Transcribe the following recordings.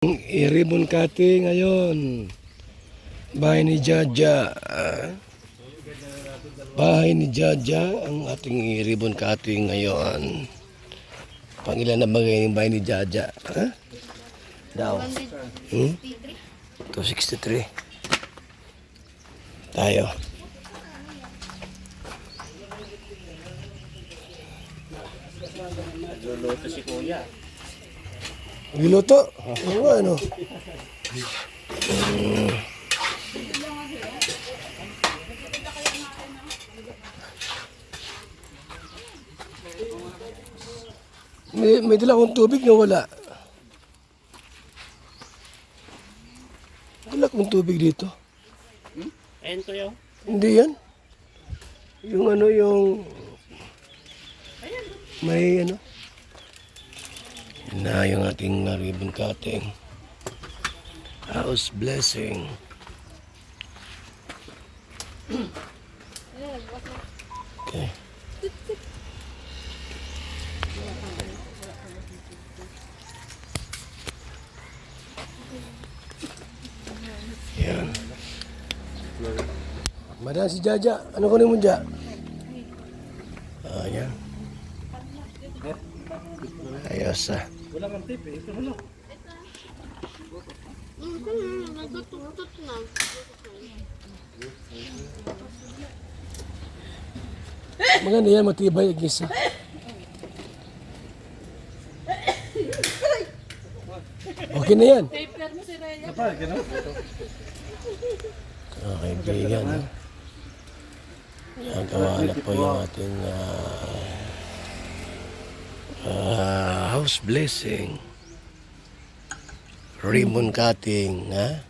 I-ribbon cutting ngayon. Bahay ni Jaja. Bahay ni Jaja ang ating i-ribbon cutting ngayon. Pangilan na bagay ng bahay ni Jaja. Ha? Daw. 263. Tayo. Luluto si Kuya. Giluto? Oo, ano? May dala akong tubig na wala. Wala akong tubig dito. Ayun Kuya. Hindi yan. Yung ano, yung... May ano. Yun na yung ating ribbon cutting. House blessing. Okay. Yan. Madam si Jaja, ano kunin mo dyan? Yan. Ayos ah. Wala kang tip eh. Ito ano? Nagtututot na. Maganda yan, matibay ang isa. Okay na yan. Paper mo si Rhea. Kapag, gano'n? Kaibigan. Yan, gawa na po yung ating house blessing. Ribbon cutting, ha?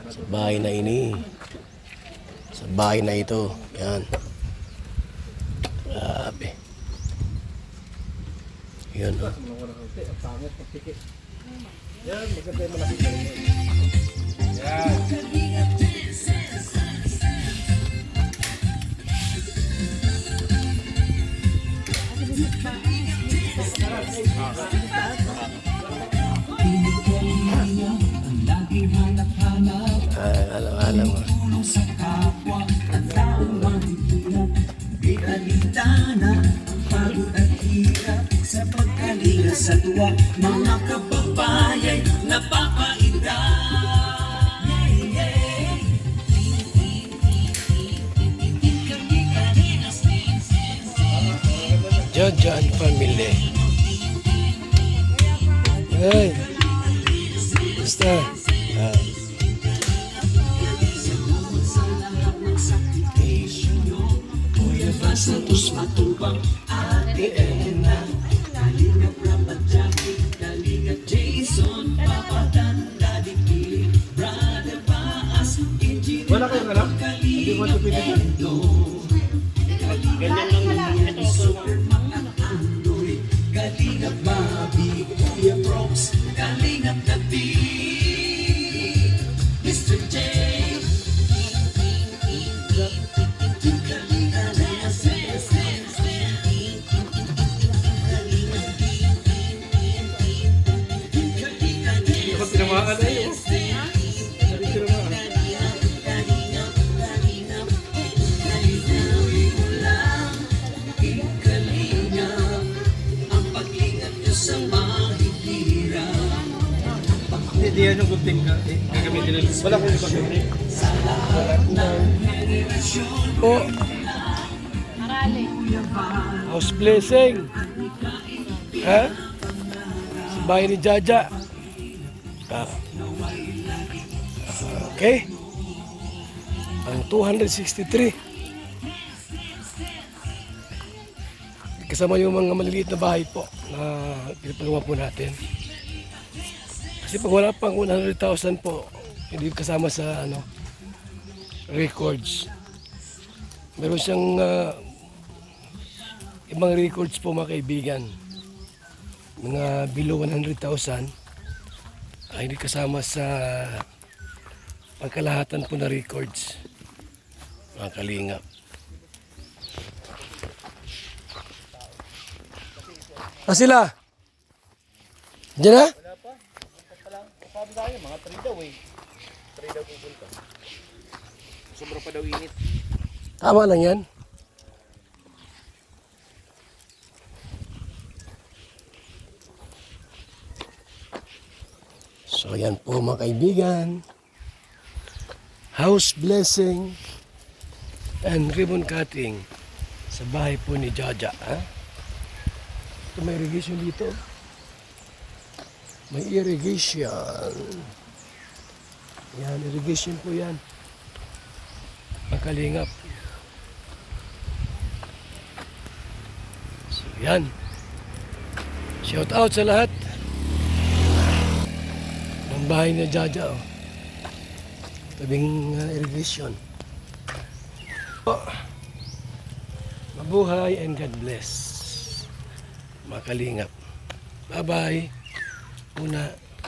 Sa bahay na ini. Sa bahay na ito. Yan. Grabe. Yun, ha? Yan, maganda yung malaki ka rin. Yan. Alam mo. Sa pagkalinga sa tuwa, mga kababayan napapainda. Jaja and family. Hey. Basta. Santos matubang Ate Elena, Kalingap Rapat Jackie, Kalingap Jason, Papa Dan, Daddy Kili, Brother Baas, Engineer, Wala kayong alam? Hindi mo ito pinito. Ganyan lang Kalingap Super, mga Andoy, Kalingap Bobby, Kuya Prox, Kalingap David, Mr. J. Ako tinamaan na yun. Sabi tinamaan. Hindi yan yung gunting ka. Gagamitin nila. Wala kang ibang gunting. Oh, Marali. house blessing. Ha? Sa bahay ni Jaja. Okay. Ang 263. Kasama yung mga maliliit na bahay po na pinapagawa po natin. Kasi pag wala pang 100,000 po, hindi kasama sa records. Meron siyang ibang records po mga kaibigan. Mga below 100,000 ay hindi kasama sa pagkalahatan po na records. Mga kalingap. Sila? Diyan na? matanda yan, mga 3 daw eh. 3 daw pupunta. Sobra pa daw init. Tama lang yan. So yan po mga kaibigan. House blessing and ribbon cutting sa bahay po ni Jaja. Ha? Ito may irrigation dito. May irrigation. Yan, irrigation po yan. Ang kalingap. So yan. Shout out sa lahat ng bahay ni Jaja. Oh. Tabing irrigation. Oh. Mabuhay and God bless. Mga kalingap. Bye-bye. Muna.